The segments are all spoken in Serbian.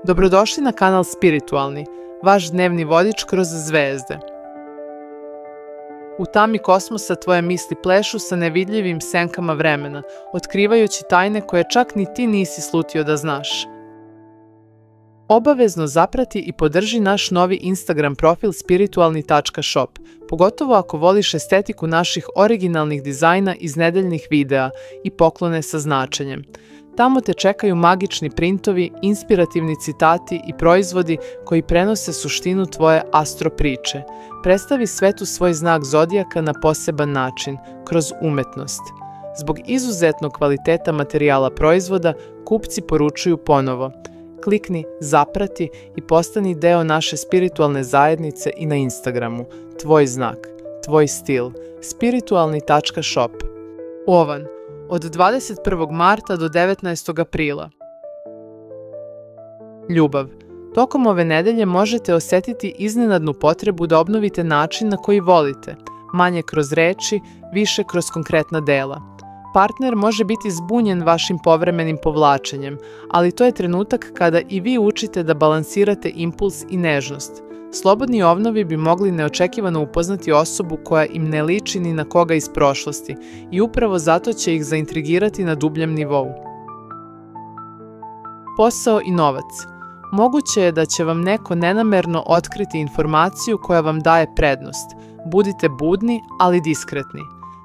Dobrodošli na kanal Spiritualni, vaš dnevni vodič kroz zvezde. U tami kosmosa tvoje misli plešu sa nevidljivim senkama vremena, otkrivajući tajne koje čak ni ti nisi slutio da znaš. Obavezno zaprati i podrži naš novi Instagram profil spiritualni.shop, pogotovo ako voliš estetiku naših originalnih dizajna iz nedeljnih videa i poklone sa značenjem. Tamo te čekaju magični printovi, inspirativni citati i proizvodi koji prenose suštinu tvoje astro priče. Predstavi svetu svoj znak zodijaka na poseban način, kroz umetnost. Zbog izuzetnog kvaliteta materijala proizvoda, kupci poručuju ponovo. Klikni, zaprati i postani deo naše spiritualne zajednice i na Instagramu. Tvoj znak, tvoj stil. Spiritualni.shop. Ovan. Od 21. marta do 19. aprila. Ljubav. Tokom ove nedelje možete osetiti iznenadnu potrebu da obnovite način na koji volite, manje kroz reči, više kroz konkretna dela. Partner može biti zbunjen vašim povremenim povlačenjem, ali to je trenutak kada i vi učite da balansirate impuls i nežnost. Slobodni ovnovi bi mogli neočekivano upoznati osobu koja im ne liči ni na koga iz prošlosti i upravo zato će ih zaintrigirati na dubljem nivou. Posao i novac. Moguće je da će vam neko nenamerno otkriti informaciju koja vam daje prednost. Budite budni, ali diskretni.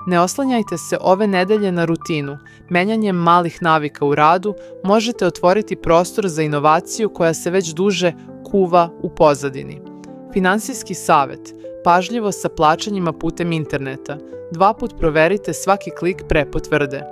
Ne oslanjajte se ove nedelje na rutinu. Menjanjem malih navika u radu možete otvoriti prostor za inovaciju koja se već duže kuva u pozadini. Finansijski savet. Pažljivo sa plaćanjima putem interneta. 2 puta proverite svaki klik prepotvrde.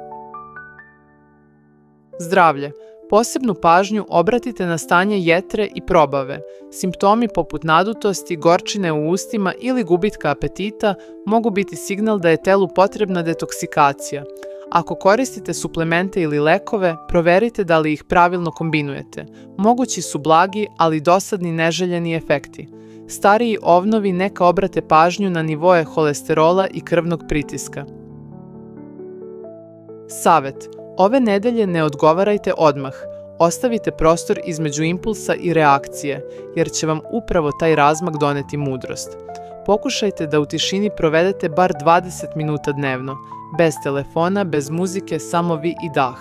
Zdravlje. Posebnu pažnju obratite na stanje jetre i probave. Simptomi poput nadutosti, gorčine u ustima ili gubitka apetita mogu biti signal da je telu potrebna detoksikacija. Ako koristite suplemente ili lekove, proverite da li ih pravilno kombinujete. Mogući su blagi, ali dosadni neželjeni efekti. Stariji ovnovi neka obrate pažnju na nivoe holesterola i krvnog pritiska. Savet. Ove nedelje ne odgovarajte odmah. Ostavite prostor između impulsa i reakcije, jer će vam upravo taj razmak doneti mudrost. Pokušajte da u tišini provedete bar 20 minuta dnevno, bez telefona, bez muzike, samo vi i dah.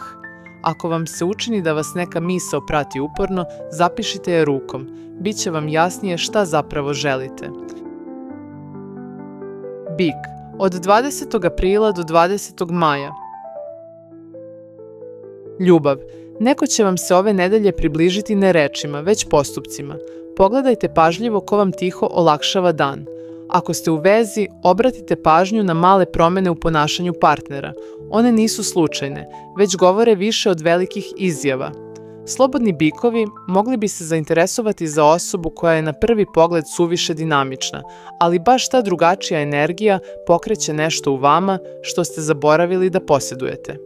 Ako vam se učini da vas neka misao prati uporno, zapišite je rukom. Biće vam jasnije šta zapravo želite. Bik. Od 20. aprila do 20. maja. Ljubav. Neko će vam se ove nedelje približiti ne rečima, već postupcima. Pogledajte pažljivo ko vam tiho olakšava dan. Ako ste u vezi, obratite pažnju na male promene u ponašanju partnera. One nisu slučajne, već govore više od velikih izjava. Slobodni bikovi mogli bi se zainteresovati za osobu koja je na prvi pogled suviše dinamična, ali baš ta drugačija energija pokreće nešto u vama što ste zaboravili da posjedujete.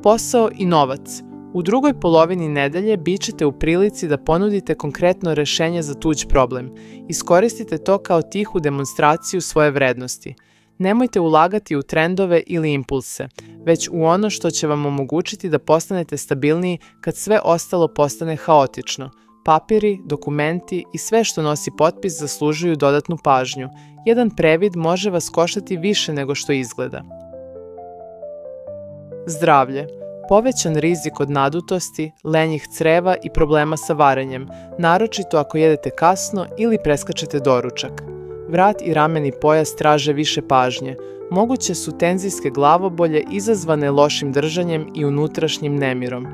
Posao i novac. U drugoj polovini nedelje bit ćete u prilici da ponudite konkretno rešenje za tuđ problem. Iskoristite to kao tihu demonstraciju svoje vrednosti. Nemojte ulagati u trendove ili impulse, već u ono što će vam omogućiti da postanete stabilniji kad sve ostalo postane haotično. Papiri, dokumenti i sve što nosi potpis zaslužuju dodatnu pažnju. Jedan previd može vas koštati više nego što izgleda. Zdravlje. Povećan rizik od nadutosti, lenjih creva i problema sa varenjem, naročito ako jedete kasno ili preskačete doručak. Vrat i rameni pojas traže više pažnje. Moguće su tenzijske glavobolje izazvane lošim držanjem i unutrašnjim nemirom.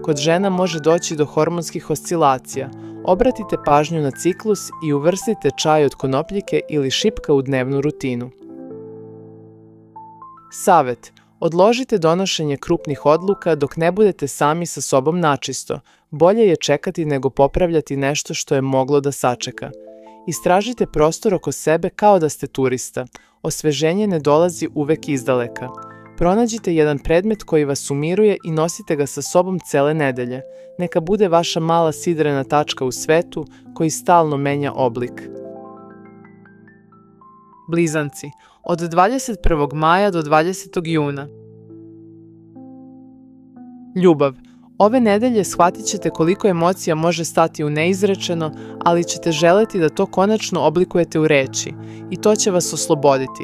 Kod žena može doći do hormonskih oscilacija. Obratite pažnju na ciklus i uvrstite čaj od konopljike ili šipka u dnevnu rutinu. Savet. Odložite donošenje krupnih odluka dok ne budete sami sa sobom načisto. Bolje je čekati nego popravljati nešto što je moglo da sačeka. Istražite prostor oko sebe kao da ste turista. Osveženje ne dolazi uvek izdaleka. Pronađite jedan predmet koji vas umiruje i nosite ga sa sobom cele nedelje. Neka bude vaša mala sidrena tačka u svetu koji stalno menja oblik. Blizanci. Od 21. maja do 20. juna. Ljubav. Ove nedelje shvatit ćete koliko emocija može stati u neizrečeno, ali ćete želeti da to konačno oblikujete u reči i to će vas osloboditi.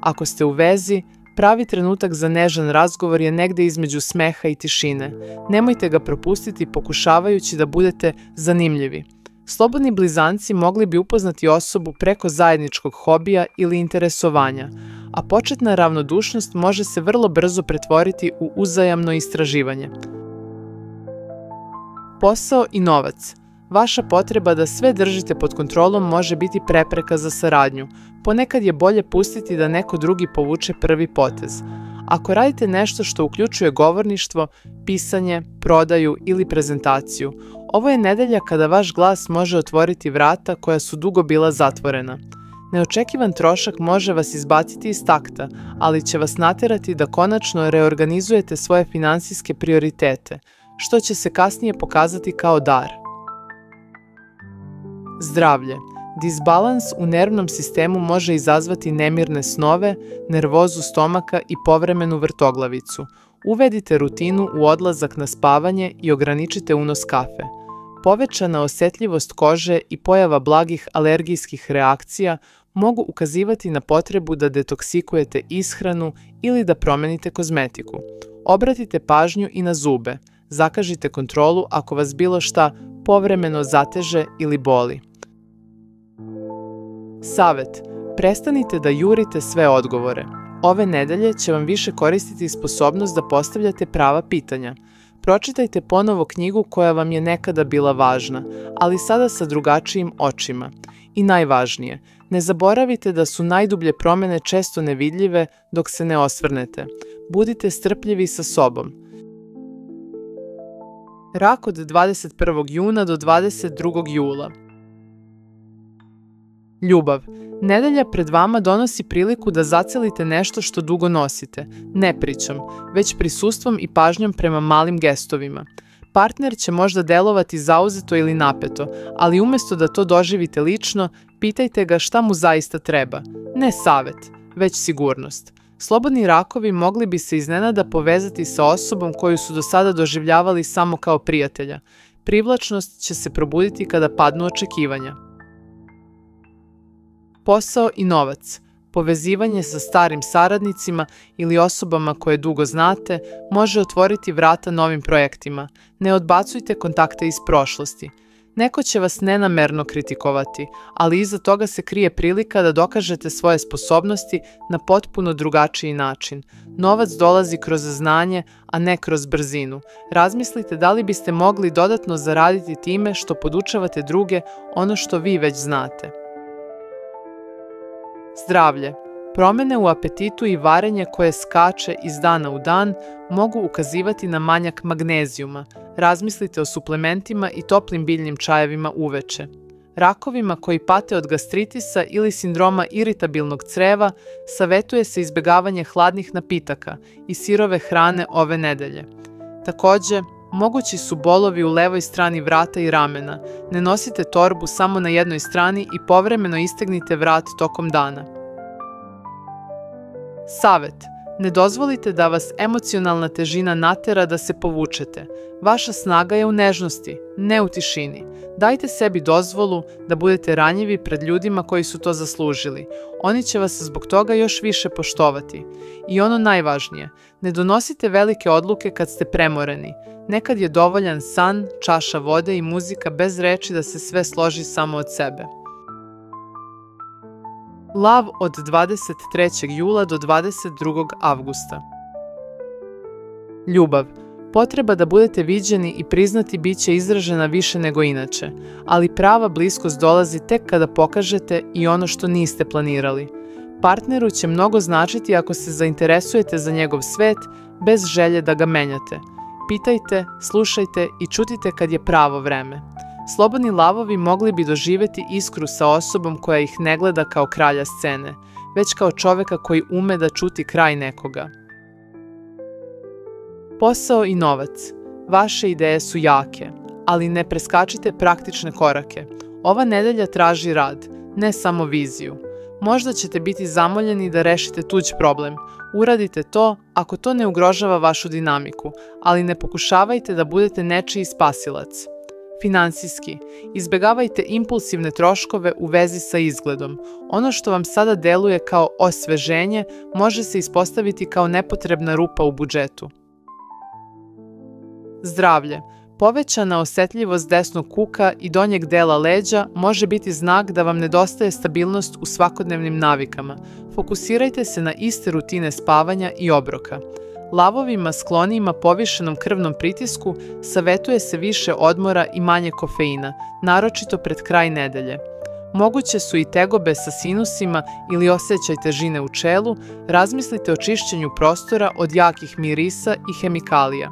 Ako ste u vezi, pravi trenutak za nežan razgovor je negde između smeha i tišine. Nemojte ga propustiti pokušavajući da budete zanimljivi. Slobodni blizanci mogli bi upoznati osobu preko zajedničkog hobija ili interesovanja, a početna ravnodušnost može se vrlo brzo pretvoriti u uzajamno istraživanje. Posao i novac. Vaša potreba da sve držite pod kontrolom može biti prepreka za saradnju. Ponekad je bolje pustiti da neko drugi povuče prvi potez. Ako radite nešto što uključuje govorništvo, pisanje, prodaju ili prezentaciju, ovo je nedelja kada vaš glas može otvoriti vrata koja su dugo bila zatvorena. Neočekivan trošak može vas izbaciti iz takta, ali će vas naterati da konačno reorganizujete svoje finansijske prioritete, što će se kasnije pokazati kao dar. Zdravlje. Disbalans u nervnom sistemu može izazvati nemirne snove, nervozu stomaka i povremenu vrtoglavicu. Uvedite rutinu u odlazak na spavanje i ograničite unos kafe. Povećana osjetljivost kože i pojava blagih alergijskih reakcija mogu ukazivati na potrebu da detoksikujete ishranu ili da promenite kozmetiku. Obratite pažnju i na zube. Zakažite kontrolu ako vas bilo šta povremeno zateže ili boli. Savet. Prestanite da jurite sve odgovore. Ove nedelje će vam više koristiti sposobnost da postavljate prava pitanja. Pročitajte ponovo knjigu koja vam je nekada bila važna, ali sada sa drugačijim očima. I najvažnije, ne zaboravite da su najdublje promene često nevidljive dok se ne osvrnete. Budite strpljivi sa sobom. Rak od 21. juna do 22. jula. Ljubav. Nedelja pred vama donosi priliku da zacelite nešto što dugo nosite, ne pričom, već prisustvom i pažnjom prema malim gestovima. Partner će možda delovati zauzeto ili napeto, ali umjesto da to doživite lično, pitajte ga šta mu zaista treba. Ne savet, već sigurnost. Slobodni rakovi mogli bi se iznenada povezati sa osobom koju su do sada doživljavali samo kao prijatelja. Privlačnost će se probuditi kada padnu očekivanja. Posao i novac. Povezivanje sa starim saradnicima ili osobama koje dugo znate može otvoriti vrata novim projektima. Ne odbacujte kontakte iz prošlosti. Neko će vas nenamerno kritikovati, ali iza toga se krije prilika da dokažete svoje sposobnosti na potpuno drugačiji način. Novac dolazi kroz znanje, a ne kroz brzinu. Razmislite da li biste mogli dodatno zaraditi time što podučavate druge ono što vi već znate. Zdravlje. Promene u apetitu i varenje koje skače iz dana u dan mogu ukazivati na manjak magnezijuma. Razmislite o suplementima i toplim biljnim čajevima uveče. Rakovima koji pate od gastritisa ili sindroma iritabilnog creva savetuje se izbjegavanje hladnih napitaka i sirove hrane ove nedelje. Također, mogući su bolovi u levoj strani vrata i ramena. Ne nosite torbu samo na jednoj strani i povremeno istegnite vrat tokom dana. Savet. Ne dozvolite da vas emocionalna težina natera da se povučete. Vaša snaga je u nežnosti, ne u tišini. Dajte sebi dozvolu da budete ranjivi pred ljudima koji su to zaslužili. Oni će vas zbog toga još više poštovati. I ono najvažnije, ne donosite velike odluke kad ste premoreni. Nekad je dovoljan san, čaša vode i muzika bez reči da se sve složi samo od sebe. Lav od 23. jula do 22. avgusta. Ljubav. Potreba da budete viđeni i priznati bit će izražena više nego inače, ali prava bliskost dolazi tek kada pokažete i ono što niste planirali. Partneru će mnogo značiti ako se zainteresujete za njegov svet bez želje da ga menjate. Pitajte, slušajte i čutite kad je pravo vreme. Slobodni lavovi mogli bi doživjeti iskru sa osobom koja ih ne gleda kao kralja scene, već kao čoveka koji ume da čuti kraj nekoga. Posao i novac. Vaše ideje su jake, ali ne preskačite praktične korake. Ova nedelja traži rad, ne samo viziju. Možda ćete biti zamoljeni da rešite tuđ problem. Uradite to ako to ne ugrožava vašu dinamiku, ali ne pokušavajte da budete nečiji spasilac. Finansijski, izbegavajte impulsivne troškove u vezi sa izgledom. Ono što vam sada deluje kao osveženje može se ispostaviti kao nepotrebna rupa u budžetu. Zdravlje. Povećana osetljivost desnog kuka i donjeg dela leđa može biti znak da vam nedostaje stabilnost u svakodnevnim navikama. Fokusirajte se na iste rutine spavanja i obroka. Lavovima sklonijima povišenom krvnom pritisku savetuje se više odmora i manje kofeina, naročito pred kraj nedelje. Moguće su i tegobe sa sinusima ili osjećaj težine u čelu, razmislite o čišćenju prostora od jakih mirisa i hemikalija.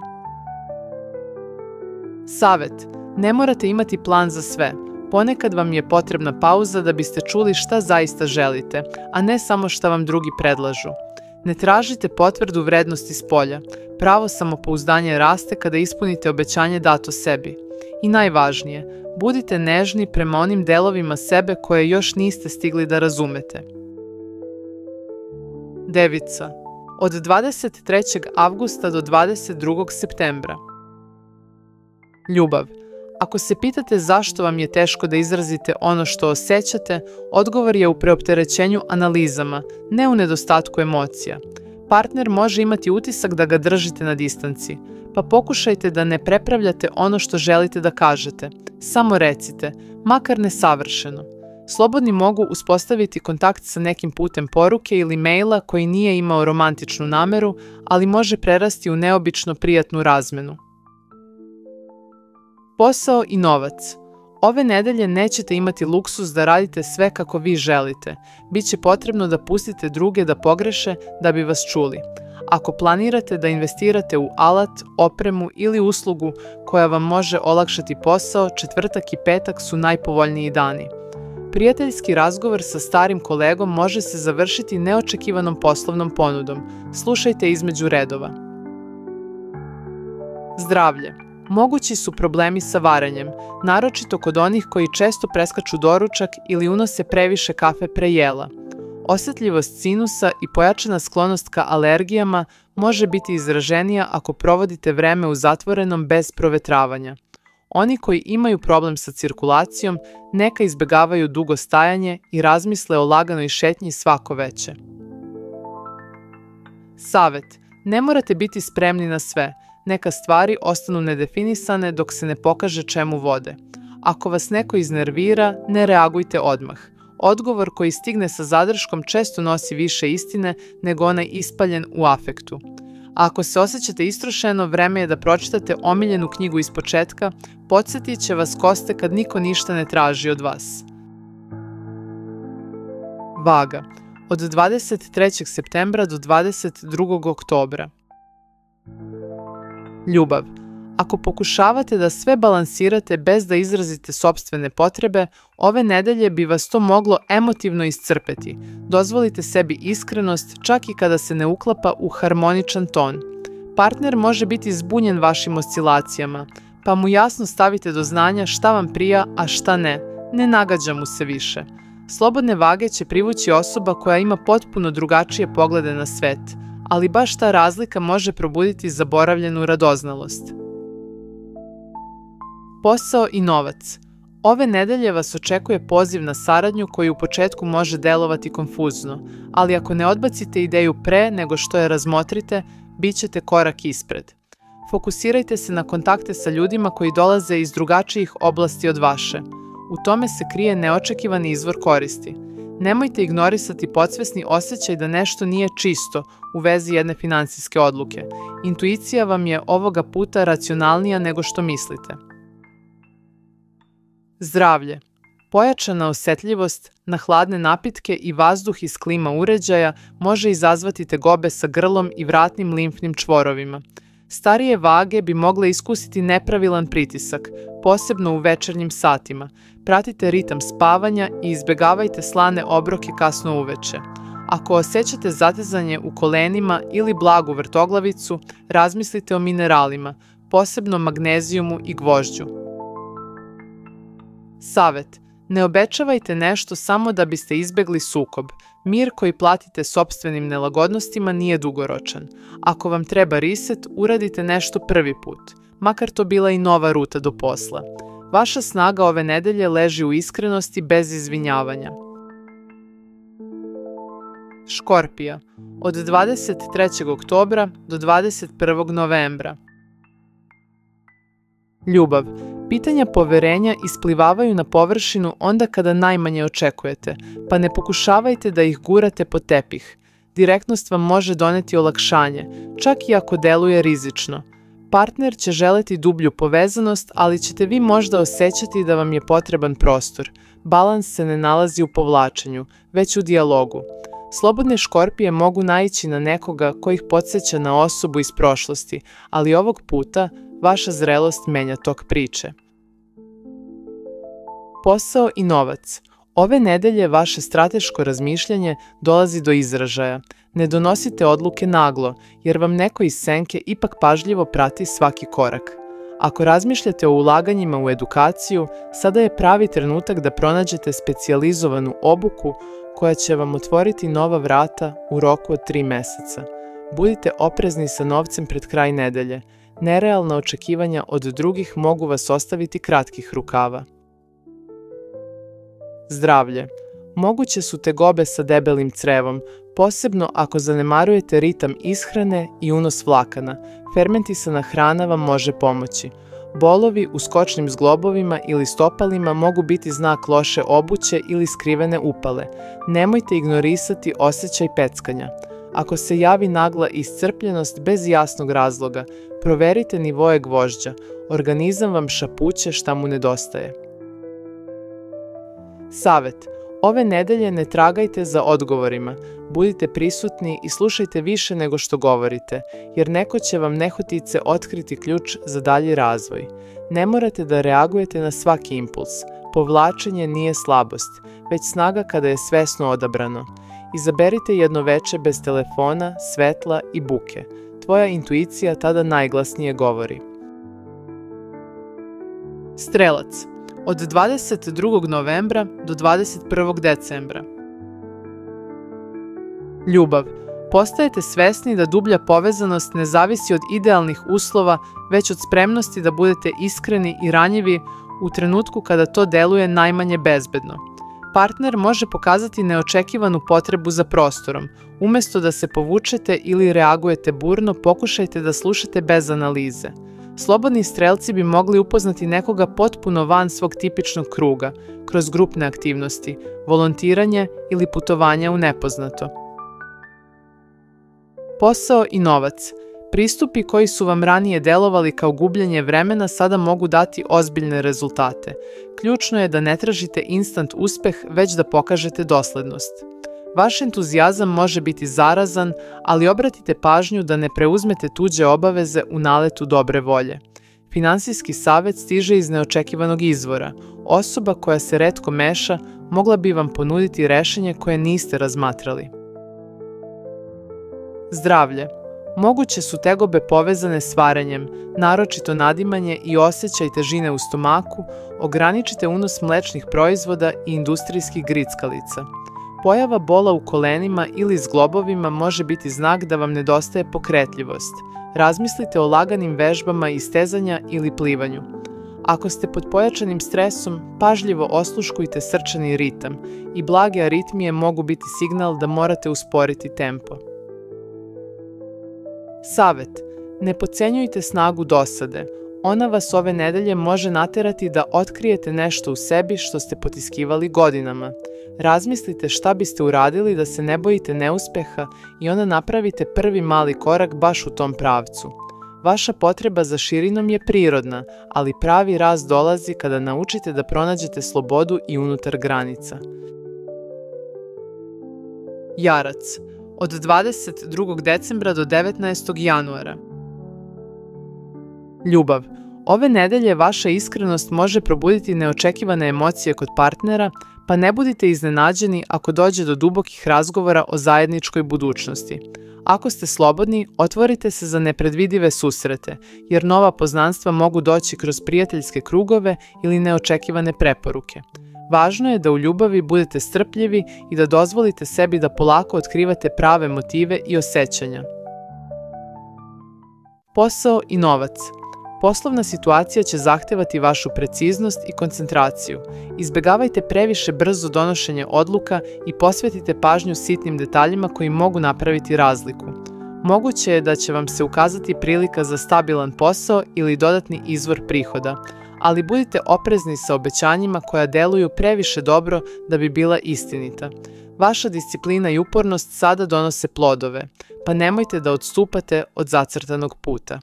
Savet. Ne morate imati plan za sve. Ponekad vam je potrebna pauza da biste čuli šta zaista želite, a ne samo šta vam drugi predlažu. Ne tražite potvrdu vrednosti spolja. Pravo samopouzdanje raste kada ispunite obećanje dato sebi. I najvažnije, budite nežni prema onim delovima sebe koje još niste stigli da razumete. Devica. Od 23. avgusta do 22. septembra. Ljubav. Ako se pitate zašto vam je teško da izrazite ono što osjećate, odgovor je u preopterećenju analizama, ne u nedostatku emocija. Partner može imati utisak da ga držite na distanci, pa pokušajte da ne prepravljate ono što želite da kažete. Samo recite, makar nesavršeno. Slobodni mogu uspostaviti kontakt sa nekim putem poruke ili maila koji nije imao romantičnu nameru, ali može prerasti u neobično prijatnu razmenu. Posao i novac. Ove nedelje nećete imati luksuz da radite sve kako vi želite. Biće potrebno da pustite druge da pogreše da bi vas čuli. Ako planirate da investirate u alat, opremu ili uslugu koja vam može olakšati posao, četvrtak i petak su najpovoljniji dani. Prijateljski razgovor sa starim kolegom može se završiti neočekivanom poslovnom ponudom. Slušajte između redova. Zdravlje. Mogući su problemi sa varanjem, naročito kod onih koji često preskaču doručak ili unose previše kafe pre jela. Osetljivost sinusa i pojačana sklonost ka alergijama može biti izraženija ako provodite vreme u zatvorenom bez provetravanja. Oni koji imaju problem sa cirkulacijom neka izbegavaju dugo stajanje i razmisle o laganoj šetnji svako veče. Savet. Ne morate biti spremni na sve. Neka stvari ostanu nedefinisane dok se ne pokaže čemu vode. Ako vas neko iznervira, ne reagujte odmah. Odgovor koji stigne sa zadrškom često nosi više istine nego onaj ispaljen u afektu. A ako se osjećate istrošeno, vreme je da pročitate omiljenu knjigu iz početka, podsjetit će vas koste kad niko ništa ne traži od vas. Vaga. Od 23. septembra do 22. oktobra. Ljubav. Ako pokušavate da sve balansirate bez da izrazite sopstvene potrebe, ove nedelje bi vas to moglo emotivno iscrpeti. Dozvolite sebi iskrenost čak i kada se ne uklapa u harmoničan ton. Partner može biti zbunjen vašim oscilacijama, pa mu jasno stavite do znanja šta vam prija, a šta ne. Ne nagađa mu se više. Slobodne vage će privući osoba koja ima potpuno drugačije poglede na svet, ali baš ta razlika može probuditi zaboravljenu radoznalost. Posao i novac. Ove nedelje vas očekuje poziv na saradnju koji u početku može delovati konfuzno, ali ako ne odbacite ideju pre nego što je razmotrite, bit ćete korak ispred. Fokusirajte se na kontakte sa ljudima koji dolaze iz drugačijih oblasti od vaše. U tome se krije neočekivani izvor koristi. Nemojte ignorisati podsvesni osjećaj da nešto nije čisto u vezi jedne finansijske odluke. Intuicija vam je ovoga puta racionalnija nego što mislite. Zdravlje. Pojačana osetljivost na hladne napitke i vazduh iz klima uređaja može izazvati tegobe sa grlom i vratnim limfnim čvorovima. Starije vage bi mogle iskusiti nepravilan pritisak, posebno u večernjim satima. Pratite ritam spavanja i izbegavajte slane obroke kasno uveče. Ako osjećate zatezanje u kolenima ili blagu vrtoglavicu, razmislite o mineralima, posebno magnezijumu i gvožđu. Savet. Ne obećavajte nešto samo da biste izbegli sukob. Mir koji platite sopstvenim nelagodnostima nije dugoročan. Ako vam treba reset, uradite nešto prvi put, makar to bila i nova ruta do posla. Vaša snaga ove nedelje leži u iskrenosti bez izvinjavanja. Škorpija, od 23. oktobra do 21. novembra. Ljubav. Pitanja poverenja isplivavaju na površinu onda kada najmanje očekujete, pa ne pokušavajte da ih gurate pod tepih. Direktnost vam može doneti olakšanje, čak i ako deluje rizično. Partner će želeti dublju povezanost, ali ćete vi možda osjećati da vam je potreban prostor. Balans se ne nalazi u povlačenju, već u dijalogu. Slobodne škorpije mogu naići na nekoga ko ih podsjeća na osobu iz prošlosti, ali ovog puta vaša zrelost menja tok priče. Posao i novac. Ove nedelje vaše strateško razmišljanje dolazi do izražaja. Ne donosite odluke naglo, jer vam neko iz senke ipak pažljivo prati svaki korak. Ako razmišljate o ulaganjima u edukaciju, sada je pravi trenutak da pronađete specijalizovanu obuku koja će vam otvoriti nova vrata u roku od 3 meseca. Budite oprezni sa novcem pred kraj nedelje. Nerealna očekivanja od drugih mogu vas ostaviti kratkih rukava. Zdravlje. Moguće su tegobe sa debelim crevom, posebno ako zanemarujete ritam ishrane i unos vlakana. Fermentisana hrana vam može pomoći. Bolovi u skočnim zglobovima ili stopalima mogu biti znak loše obuće ili skrivene upale. Nemojte ignorisati osjećaj peckanja. Ako se javi nagla iscrpljenost bez jasnog razloga, proverite nivoe gvožđa. Organizam vam šapuće šta mu nedostaje. Savet. Ove nedelje ne tragajte za odgovorima. Budite prisutni i slušajte više nego što govorite, jer neko će vam nehotice otkriti ključ za dalji razvoj. Ne morate da reagujete na svaki impuls. Povlačenje nije slabost, već snaga kada je svesno odabrano. Izaberite jedno veče bez telefona, svetla i buke. Tvoja intuicija tada najglasnije govori. Strelac. Od 22. novembra do 21. decembra. Ljubav. Postajete svesni da dublja povezanost ne zavisi od idealnih uslova, već od spremnosti da budete iskreni i ranjivi u trenutku kada to deluje najmanje bezbedno. Partner može pokazati neočekivanu potrebu za prostorom. Umesto da se povučete ili reagujete burno, pokušajte da slušate bez analize. Slobodni strelci bi mogli upoznati nekoga potpuno van svog tipičnog kruga, kroz grupne aktivnosti, volontiranje ili putovanja u nepoznato. Posao i novac. Pristupi koji su vam ranije delovali kao gubljenje vremena sada mogu dati ozbiljne rezultate. Ključno je da ne tražite instant uspeh, već da pokažete doslednost. Vaš entuzijazam može biti zarazan, ali obratite pažnju da ne preuzmete tuđe obaveze u naletu dobre volje. Finansijski savet stiže iz neočekivanog izvora. Osoba koja se retko meša mogla bi vam ponuditi rešenje koje niste razmatrali. Zdravlje. Moguće su tegobe povezane s varenjem, naročito nadimanje i osjećaj težine u stomaku, ograničite unos mlečnih proizvoda i industrijskih grickalica. Pojava bola u kolenima ili zglobovima može biti znak da vam nedostaje pokretljivost. Razmislite o laganim vežbama istezanja ili plivanju. Ako ste pod pojačanim stresom, pažljivo osluškujte srčani ritam i blage aritmije mogu biti signal da morate usporiti tempo. Savet. Ne potcenjujte snagu dosade. Ona vas ove nedelje može naterati da otkrijete nešto u sebi što ste potiskivali godinama. Razmislite šta biste uradili da se ne bojite neuspeha i onda napravite prvi mali korak baš u tom pravcu. Vaša potreba za širinom je prirodna, ali pravi rast dolazi kada naučite da pronađete slobodu i unutar granica. Jarac. Od 22. decembra do 19. januara. Ljubav. Ove nedelje vaša iskrenost može probuditi neočekivane emocije kod partnera, pa ne budite iznenađeni ako dođe do dubokih razgovora o zajedničkoj budućnosti. Ako ste slobodni, otvorite se za nepredvidive susrete, jer nova poznanstva mogu doći kroz prijateljske krugove ili neočekivane preporuke. Važno je da u ljubavi budete strpljivi i da dozvolite sebi da polako otkrivate prave motive i osjećanja. Posao i novac. Poslovna situacija će zahtevati vašu preciznost i koncentraciju. Izbegavajte previše brzo donošenje odluka i posvetite pažnju sitnim detaljima koji mogu napraviti razliku. Moguće je da će vam se ukazati prilika za stabilan posao ili dodatni izvor prihoda, ali budite oprezni sa obećanjima koja deluju previše dobro da bi bila istinita. Vaša disciplina i upornost sada donose plodove, pa nemojte da odstupate od zacrtanog puta.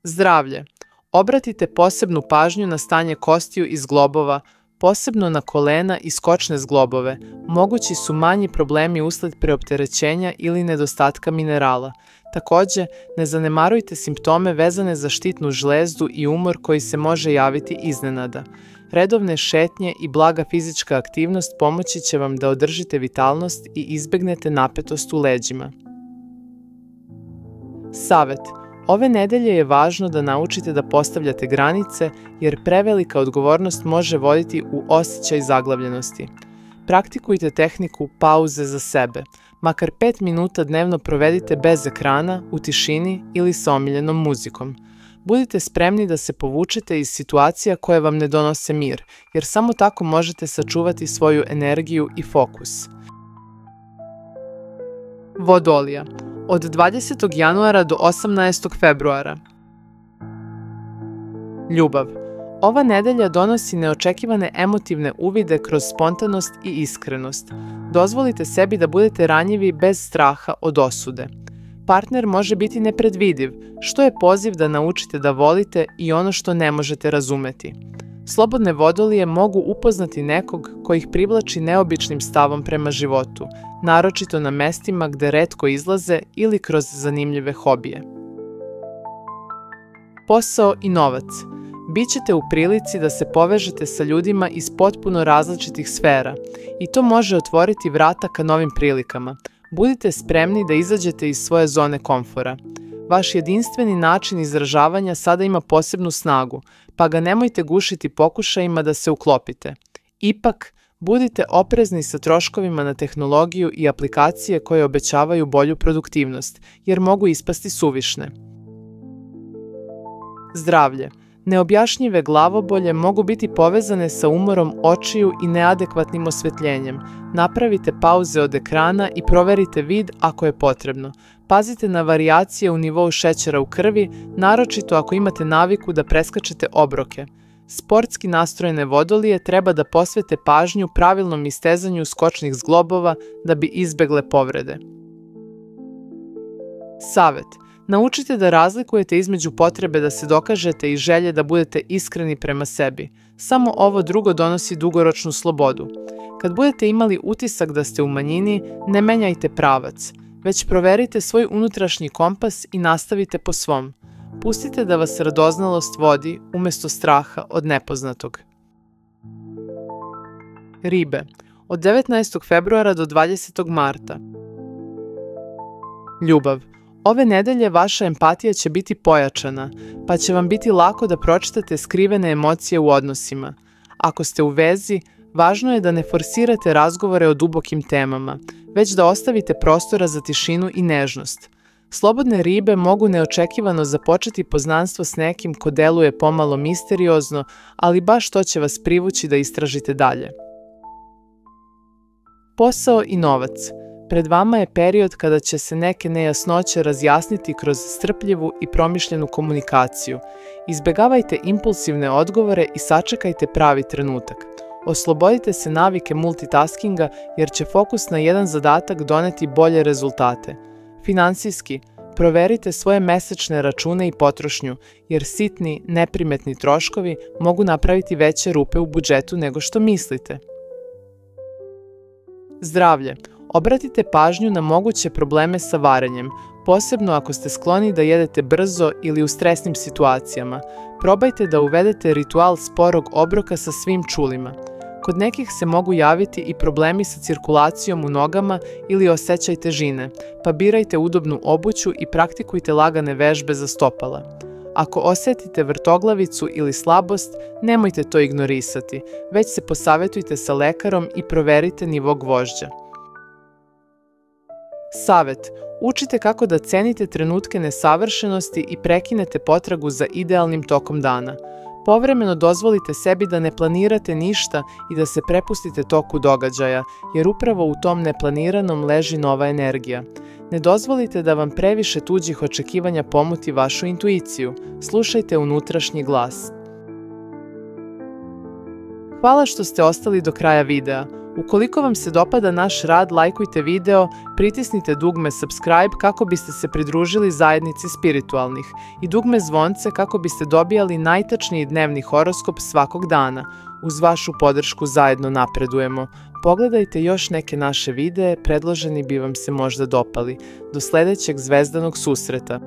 Zdravlje. Obratite posebnu pažnju na stanje kostiju i zglobova, posebno na kolena i skočne zglobove. Mogući su manji problemi usled preopterećenja ili nedostatka minerala. Takođe, ne zanemarujte simptome vezane za štitnu žlezdu i umor koji se može javiti iznenada. Redovne šetnje i blaga fizička aktivnost pomoći će vam da održite vitalnost i izbegnete napetost u leđima. Savet. Ove nedelje je važno da naučite da postavljate granice, jer prevelika odgovornost može voditi u osjećaj zaglavljenosti. Praktikujte tehniku pauze za sebe. Makar 5 minuta dnevno provedite bez ekrana, u tišini ili sa omiljenom muzikom. Budite spremni da se povučete iz situacija koje vam ne donose mir, jer samo tako možete sačuvati svoju energiju i fokus. Vodolija. Od 20. januara do 18. februara. Ljubav. Ova nedelja donosi neočekivane emotivne uvide kroz spontanost i iskrenost. Dozvolite sebi da budete ranjivi bez straha od osude. Partner može biti nepredvidiv, što je poziv da naučite da volite i ono što ne možete razumeti. Slobodne vodolije mogu upoznati nekog ko ih privlači neobičnim stavom prema životu, naročito na mestima gde retko izlaze ili kroz zanimljive hobije. Posao i novac. Bićete u prilici da se povežete sa ljudima iz potpuno različitih sfera i to može otvoriti vrata ka novim prilikama. Budite spremni da izađete iz svoje zone komfora. Vaš jedinstveni način izražavanja sada ima posebnu snagu, pa ga nemojte gušiti pokušajima da se uklopite. Ipak, budite oprezni sa troškovima na tehnologiju i aplikacije koje obećavaju bolju produktivnost, jer mogu ispasti suvišne. Zdravlje. Neobjašnjive glavobolje mogu biti povezane sa umorom očiju i neadekvatnim osvetljenjem. Napravite pauze od ekrana i proverite vid ako je potrebno. Pazite na varijacije u nivou šećera u krvi, naročito ako imate naviku da preskačete obroke. Sportski nastrojene vodolije treba da posvete pažnju pravilnom istezanju skočnih zglobova da bi izbegle povrede. Savet. Naučite da razlikujete između potrebe da se dokažete i želje da budete iskreni prema sebi. Samo ovo drugo donosi dugoročnu slobodu. Kad budete imali utisak da ste u manjini, ne menjajte pravac, već proverite svoj unutrašnji kompas i nastavite po svom. Pustite da vas radoznalost vodi umesto straha od nepoznatog. Ribe. Od 19. februara do 20. marta. Ljubav. Ove nedelje vaša empatija će biti pojačana, pa će vam biti lako da pročitate skrivene emocije u odnosima. Ako ste u vezi, važno je da ne forsirate razgovore o dubokim temama, već da ostavite prostora za tišinu i nežnost. Slobodne ribe mogu neočekivano započeti poznanstvo s nekim ko deluje pomalo misteriozno, ali baš to će vas privući da istražite dalje. Posao i novac. Pred vama je period kada će se neke nejasnoće razjasniti kroz strpljivu i promišljenu komunikaciju. Izbegavajte impulsivne odgovore i sačekajte pravi trenutak. Oslobodite se navike multitaskinga jer će fokus na jedan zadatak doneti bolje rezultate. Finansijski, proverite svoje mesečne račune i potrošnju, jer sitni, neprimetni troškovi mogu napraviti veće rupe u budžetu nego što mislite. Zdravlje. Obratite pažnju na moguće probleme sa varenjem, posebno ako ste skloni da jedete brzo ili u stresnim situacijama. Probajte da uvedete ritual sporog obroka sa svim čulima. Kod nekih se mogu javiti i problemi sa cirkulacijom u nogama ili osjećaj težine, pa birajte udobnu obuću i praktikujte lagane vežbe za stopala. Ako osetite vrtoglavicu ili slabost, nemojte to ignorisati, već se posavetujte sa lekarom i proverite nivo gvožđa. Savet: učite kako da cenite trenutke nesavršenosti i prekinete potragu za idealnim tokom dana. Povremeno dozvolite sebi da ne planirate ništa i da se prepustite toku događaja, jer upravo u tom neplaniranom leži nova energija. Ne dozvolite da vam previše tuđih očekivanja pomuti vašu intuiciju. Slušajte unutrašnji glas. Hvala što ste ostali do kraja videa. Ukoliko vam se dopada naš rad, lajkujte video, pritisnite dugme subscribe kako biste se pridružili zajednici spiritualnih i dugme zvonce kako biste dobijali najtačniji dnevni horoskop svakog dana. Uz vašu podršku zajedno napredujemo. Pogledajte još neke naše videe, predloženi bi vam se možda dopali. Do sledećeg zvezdanog susreta.